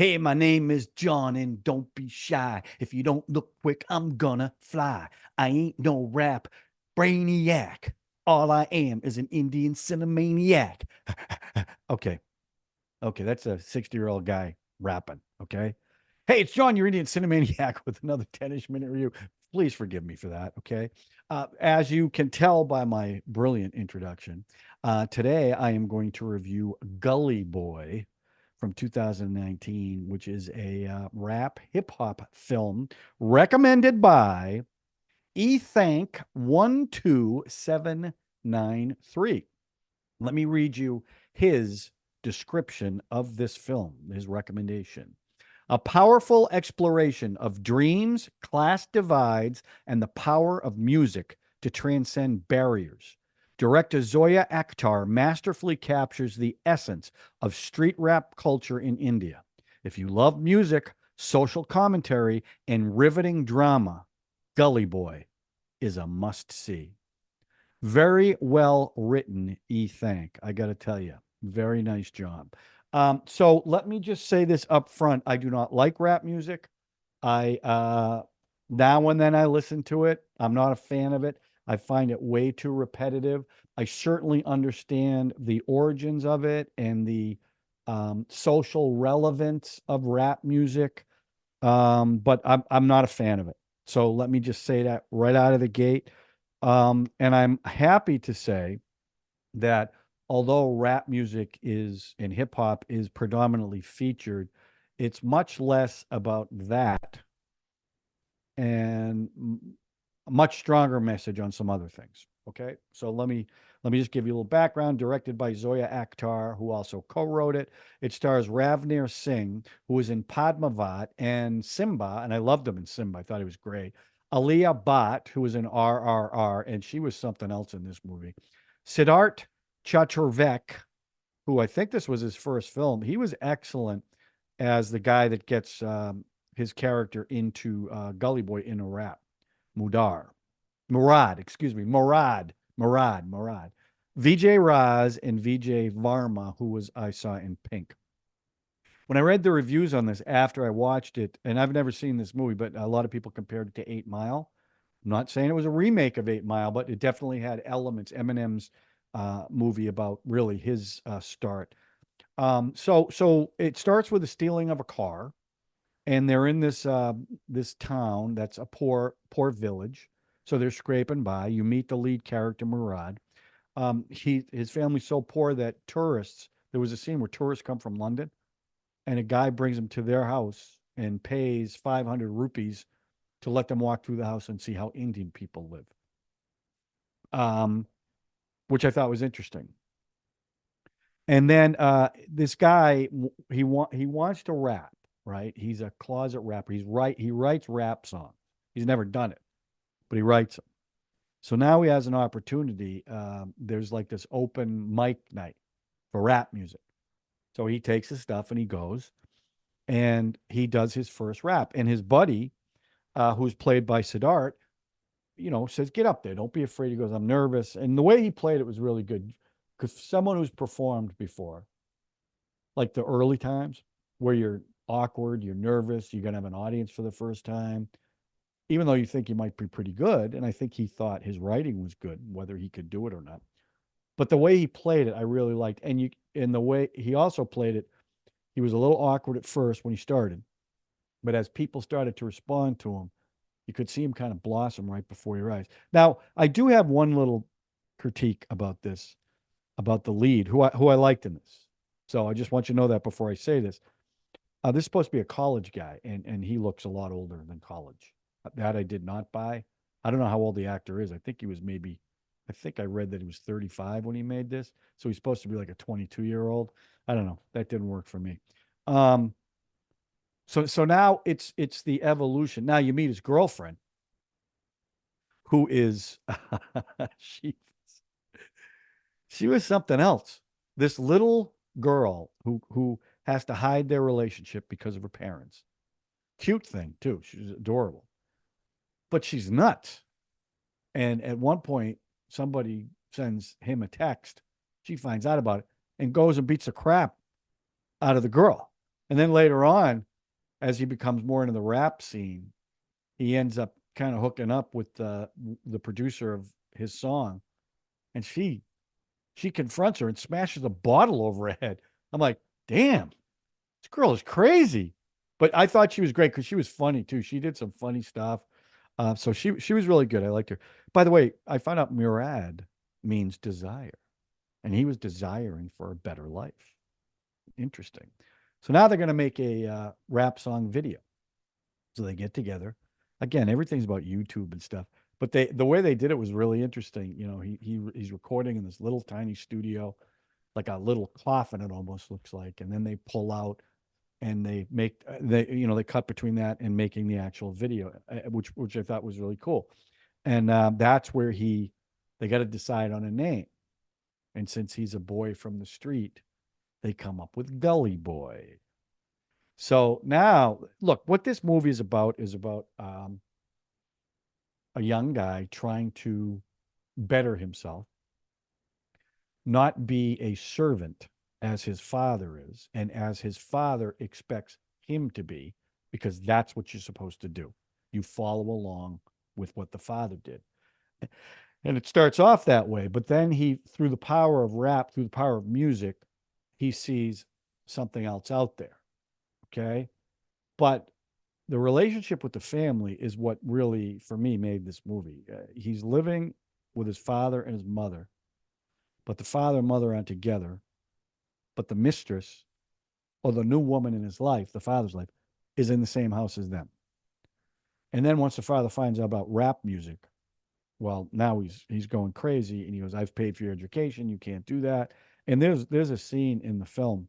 Hey, my name is John, and don't be shy. If you don't look quick, I'm gonna fly. I ain't no rap brainiac. All I am is an Indian cinemaniac. Okay, okay, that's a 60-year-old guy rapping. Okay. Hey, it's John, your Indian cinemaniac, with another 10ish minute review. Please forgive me for that. Okay. As you can tell by my brilliant introduction, today I am going to review Gully Boy from 2019, which is a rap hip hop film recommended by Ethank 12793. Let me read you his description of this film, his recommendation. A powerful exploration of dreams, class divides, and the power of music to transcend barriers. Director Zoya Akhtar masterfully captures the essence of street rap culture in India. If you love music, social commentary, and riveting drama, Gully Boy is a must see. Very well written, Thank. I got to tell you, very nice job. So let me just say this up front. I do not like rap music. I now and then I listen to it. I'm not a fan of it. I find it way too repetitive. I certainly understand the origins of it and the social relevance of rap music, but I'm not a fan of it. So let me just say that right out of the gate. And I'm happy to say that although rap music is and hip hop is predominantly featured, it's much less about that and a much stronger message on some other things. Okay, so let me just give you a little background. Directed by Zoya Akhtar, who also co-wrote it. It stars Ranveer Singh, who was in Padmavat and Simba, and I loved him in Simba. I thought he was great. Alia Bhatt, who was in RRR, and she was something else in this movie. Siddhant Chaturvedi, who I think this was his first film. He was excellent as the guy that gets his character into Gully Boy in a rap. Mudar. Murad, excuse me. Murad. Vijay Raaz and Vijay Varma, who was I saw in Pink. When I read the reviews on this after I watched it, and I've never seen this movie, but a lot of people compared it to 8 Mile. I'm not saying it was a remake of 8 Mile, but it definitely had elements. Eminem's movie about really his start. So it starts with the stealing of a car, and they're in this town that's a poor village. So they're scraping by. You meet the lead character, Murad. His family's so poor that tourists. There was a scene where tourists come from London, and a guy brings them to their house and pays 500 rupees to let them walk through the house and see how Indian people live. Um, which I thought was interesting. And then this guy, he wants to rap, right? He's a closet rapper. He writes rap songs. He's never done it, but he writes them. So now he has an opportunity. There's like this open mic night for rap music. So he takes his stuff and he goes and he does his first rap. And his buddy, who's played by Siddhart, says, "Get up there. Don't be afraid." He goes, "I'm nervous." And the way he played it was really good because someone who's performed before, like the early times where you're awkward, you're nervous, you're going to have an audience for the first time, even though you think he might be pretty good. And I think he thought his writing was good, whether he could do it or not. But the way he played it, I really liked. And the way he also played it, he was a little awkward at first when he started. But as people started to respond to him, you could see him kind of blossom right before your eyes. Now, I do have one little critique about this, about the lead, who I liked in this. So I just want you to know that before I say this. This is supposed to be a college guy, and he looks a lot older than college. That I did not buy. I don't know how old the actor is. I think he was maybe, I think I read that he was 35 when he made this. So he's supposed to be like a 22-year-old. I don't know. That didn't work for me. Um, so now it's the evolution. Now you meet his girlfriend, who is she she was something else. This little girl who has to hide their relationship because of her parents. Cute thing too. She's adorable, but she's nuts. And at one point, somebody sends him a text. She finds out about it and goes and beats the crap out of the girl. And then later on, as he becomes more into the rap scene, he ends up kind of hooking up with the producer of his song, and she confronts her and smashes a bottle over her head. I'm like, damn, this girl is crazy. But I thought she was great because she was funny too. She did some funny stuff. So she was really good. I liked her. By the way, I found out Murad means desire, and he was desiring for a better life. Interesting. So now they're going to make a rap song video. So they get together. Again, everything's about YouTube and stuff. But the way they did it was really interesting. You know, he's recording in this little tiny studio, like a little coffin. It almost looks like, and then they pull out and they make they cut between that and making the actual video, which I thought was really cool. And that's where they got to decide on a name. And since he's a boy from the street, they come up with Gully Boy. So now, look, what this movie is about a young guy trying to better himself, not be a servant as his father is, and as his father expects him to be, because that's what you're supposed to do. You follow along with what the father did. And it starts off that way, but then through the power of rap, through the power of music, he sees something else out there. Okay. But the relationship with the family is what really, for me, made this movie. He's living with his father and his mother, but the father and mother aren't together. But the mistress, or the new woman in his life, the father's life, is in the same house as them. And then once the father finds out about rap music, well, now he's going crazy, and he goes, "I've paid for your education. You can't do that." And there's a scene in the film,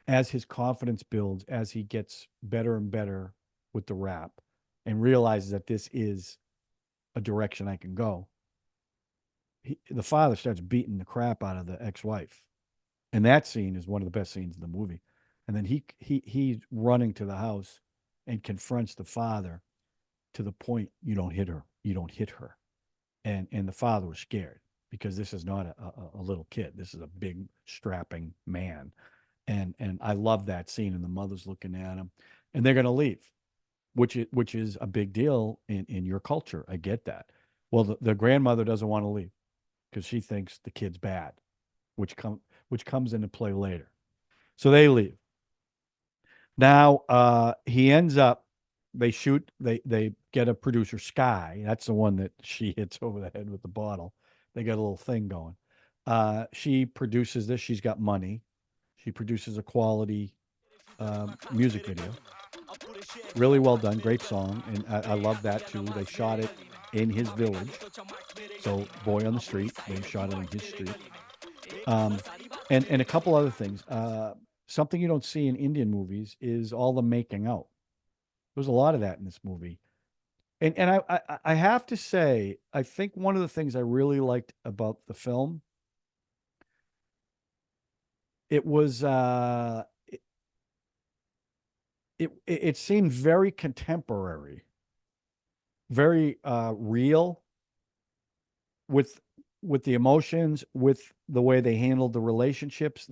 as his confidence builds, as he gets better and better with the rap, and realizes that this is a direction I can go. The father starts beating the crap out of the ex-wife, and that scene is one of the best scenes in the movie. And then he's running to the house and confronts the father, to the point, you don't hit her. And the father was scared, because this is not a little kid. This is a big strapping man. And I love that scene. And the mother's looking at him, and they're going to leave, which is a big deal in your culture. I get that. Well, the grandmother doesn't want to leave because she thinks the kid's bad, which comes into play later. So they leave. Now he ends up. They shoot. They get a producer, Sky. That's the one that she hits over the head with the bottle. They got a little thing going. She produces this. She's got money. She produces a quality music video. Really well done. Great song, and I love that too. They shot it in his village. So, Boy on the Street. They shot it in his street. Um, and a couple other things. Something you don't see in Indian movies is all the making out. There's a lot of that in this movie. And I have to say, I think one of the things I really liked about the film, it was it seemed very contemporary, very real, with the emotions, with the way they handled the relationships.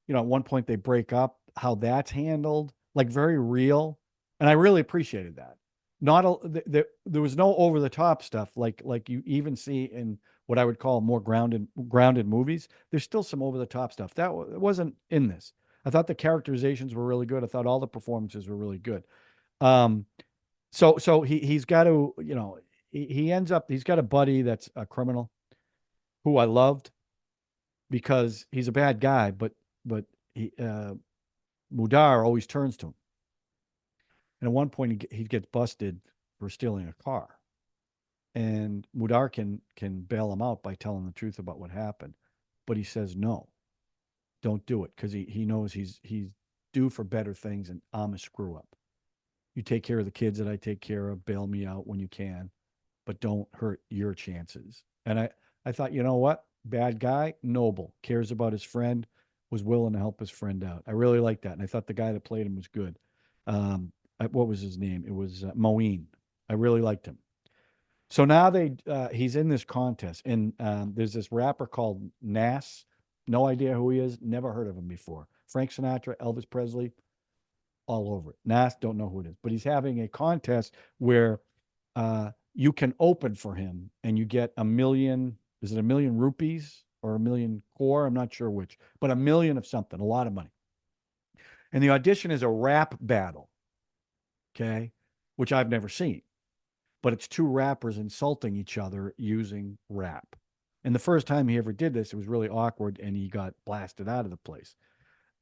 At one point they break up, how that's handled, like very real, and I really appreciated that. Not there was no over the top stuff like you even see in what I would call more grounded movies. There's still some over the top stuff that wasn't in this. I thought the characterizations were really good. I thought all the performances were really good. Um, so he's got to, he ends up, he's got a buddy that's a criminal who I loved, because he's a bad guy, but he Mudar always turns to him. And at one point he gets busted for stealing a car, and Mudar can bail him out by telling the truth about what happened, but he says no, don't do it, because he knows he's due for better things, and I'm a screw up. You take care of the kids that I take care of, bail me out when you can, but don't hurt your chances. And I thought, you know what? Bad guy, noble, cares about his friend, was willing to help his friend out. I really liked that. And I thought the guy that played him was good. What was his name? It was Moeen. I really liked him. So now he's in this contest, and there's this rapper called Nas. No idea who he is. Never heard of him before. Frank Sinatra, Elvis Presley, all over it. Nas, don't know who it is, but he's having a contest where you can open for him and you get 1 million. Is it 1 million rupees or 1 million core? I'm not sure which, but 1 million of something, a lot of money. And the audition is a rap battle, okay, which I've never seen, but it's two rappers insulting each other using rap. And the first time he ever did this, it was really awkward and he got blasted out of the place.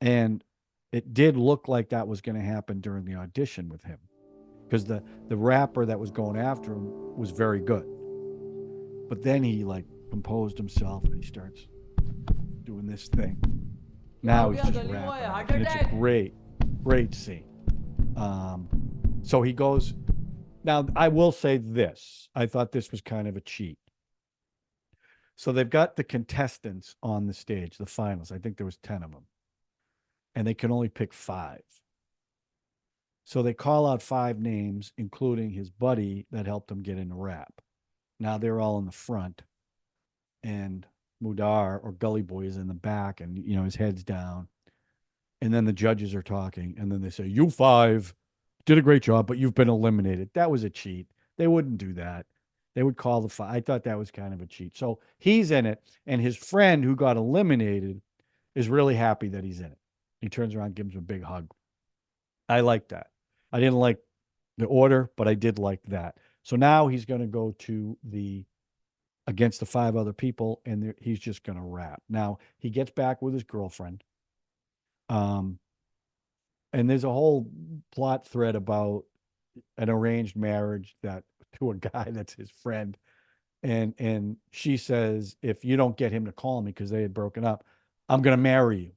And it did look like that was going to happen during the audition with him because the rapper that was going after him was very good. But then he like composed himself and he starts doing this thing. Now he's just rapping. And it's a great scene. So he goes. Now, I will say this. I thought this was kind of a cheat. So they've got the contestants on the stage, the finalists. I think there was 10 of them. And they can only pick 5. So they call out 5 names, including his buddy that helped him get into rap. Now they're all in the front. And Mudar or Gully Boy is in the back and, his head's down. And then the judges are talking. And then they say, you 5 did a great job, but you've been eliminated. That was a cheat. They wouldn't do that. They would call the 5. I thought that was kind of a cheat. So he's in it. And his friend who got eliminated is really happy that he's in it. He turns around, gives him a big hug. I like that. I didn't like the order, but I did like that. So now he's going to go to against the 5 other people, and he's just going to rap. Now he gets back with his girlfriend. And there's a whole plot thread about an arranged marriage that to a guy that's his friend. And she says, if you don't get him to call me, because they had broken up, I'm going to marry you.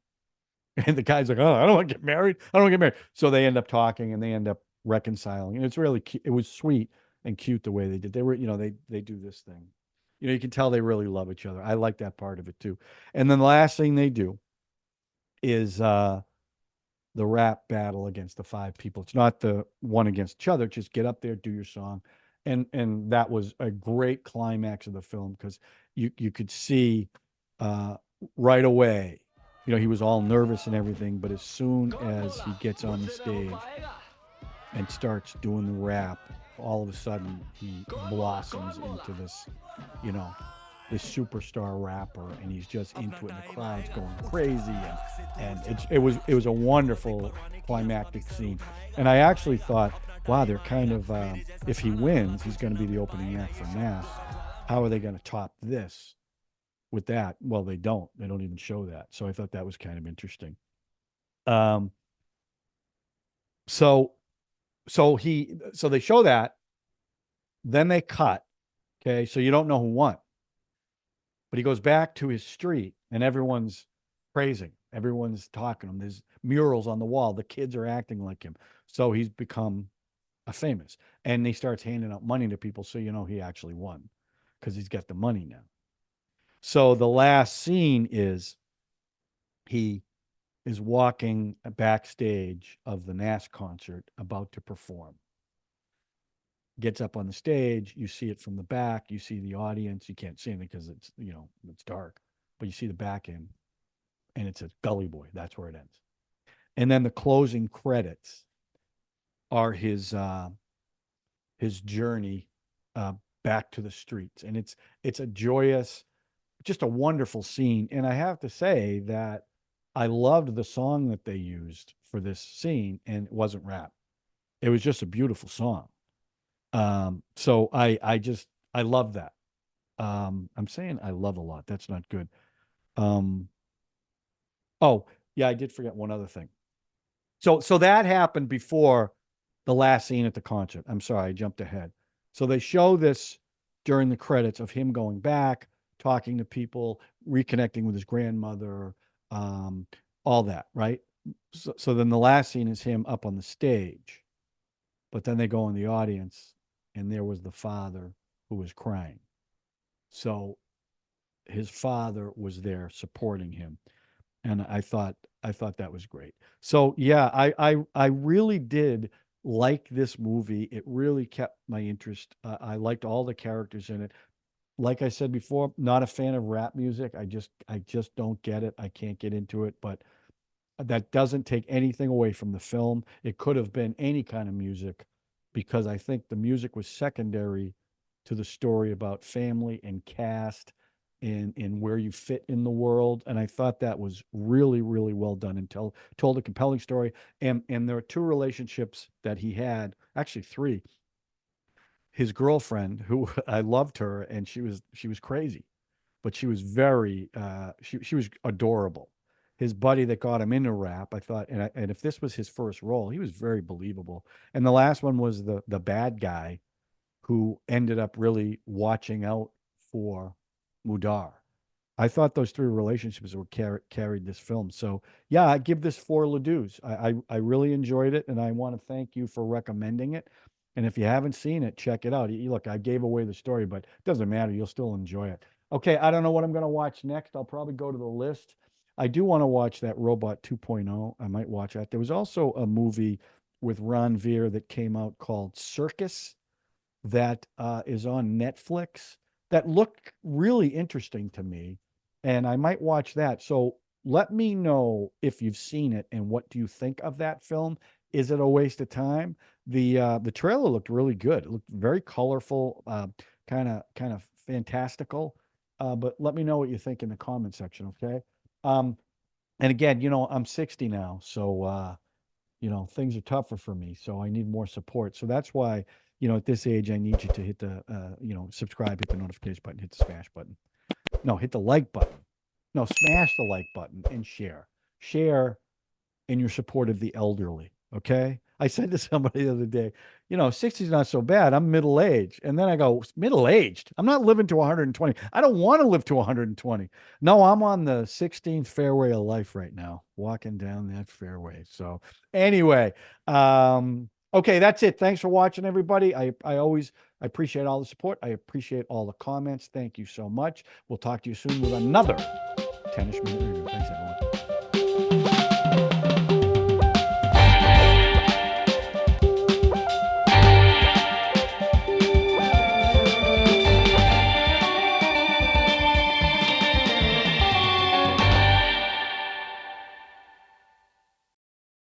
And the guy's like, oh, I don't want to get married. I don't want to get married. So they end up talking and they end up reconciling. And it's really cute. It was sweet and cute the way they did. They were, they do this thing. You can tell they really love each other. I like that part of it too. And then the last thing they do is the rap battle against the 5 people. It's not the one against each other. Just get up there, do your song. And that was a great climax of the film because you could see right away, he was all nervous and everything, but as soon as he gets on the stage and starts doing the rap, all of a sudden he blossoms into this, this superstar rapper, and he's just into it, and the crowd's going crazy, and it was a wonderful climactic scene. And I actually thought, wow, they're kind of if he wins, he's going to be the opening act for Nas. How are they going to top this with that? Well, they don't even show that. So I thought that was kind of interesting. So they show that, then they cut. Okay, so you don't know who won. But he goes back to his street and everyone's praising. Everyone's talking to him. There's murals on the wall. The kids are acting like him. So he's become a famous. And he starts handing out money to people. So he actually won because he's got the money now. So the last scene is he is walking backstage of the Nas concert about to perform. Gets up on the stage, you see it from the back, you see the audience, you can't see anything because it's it's dark, but you see the back end and it says Gully Boy. That's where it ends. And then the closing credits are his journey back to the streets, and it's a joyous, just a wonderful scene. And I have to say that I loved the song that they used for this scene, and it wasn't rap. It was just a beautiful song. So I love that. I'm saying I love a lot. That's not good. Oh yeah, I did forget one other thing. So that happened before the last scene at the concert. I'm sorry, I jumped ahead. So they show this during the credits of him going back, talking to people, reconnecting with his grandmother, all that, right? So then the last scene is him up on the stage, but then they go in the audience and there was the father who was crying. So his father was there supporting him. And I thought that was great. So yeah, I really did like this movie. It really kept my interest. I liked all the characters in it. Like I said before, not a fan of rap music. I just don't get it. I can't get into it. But that doesn't take anything away from the film. It could have been any kind of music, because I think the music was secondary to the story about family and caste and where you fit in the world. And I thought that was really, really well done, and told a compelling story. And there are two relationships that he had, actually three. His girlfriend, who I loved her, and she was crazy, but she was very she was adorable. His buddy that got him into rap, I thought, and if this was his first role, he was very believable. And the last one was the bad guy who ended up really watching out for Mudar. I thought those three relationships were carried this film. So yeah, I give this 4 Ladus. I really enjoyed it, and I want to thank you for recommending it. And if you haven't seen it, check it out. Look, I gave away the story, but it doesn't matter. You'll still enjoy it. Okay, I don't know what I'm going to watch next. I'll probably go to the list. I do want to watch that Robot 2.0. I might watch that. There was also a movie with Ranveer that came out called Circus that is on Netflix that looked really interesting to me, and I might watch that. So let me know if you've seen it and what do you think of that film. Is it a waste of time? The trailer looked really good. It looked very colorful, kind of fantastical. But let me know what you think in the comment section, okay? Um, and again, I'm 60 now, so things are tougher for me, so I need more support. So that's why, at this age, I need you to hit the, subscribe, hit the notification button, hit the smash button. No, hit the like button. No, smash the like button and share. Share in your support of the elderly. Okay. I said to somebody the other day, 60 is not so bad. I'm middle aged. And then I go, middle aged? I'm not living to 120. I don't want to live to 120. No, I'm on the 16th fairway of life right now, walking down that fairway. So anyway, okay, that's it. Thanks for watching, everybody. I appreciate all the support. I appreciate all the comments. Thank you so much. We'll talk to you soon with another 10ish minute review. Thanks, everyone.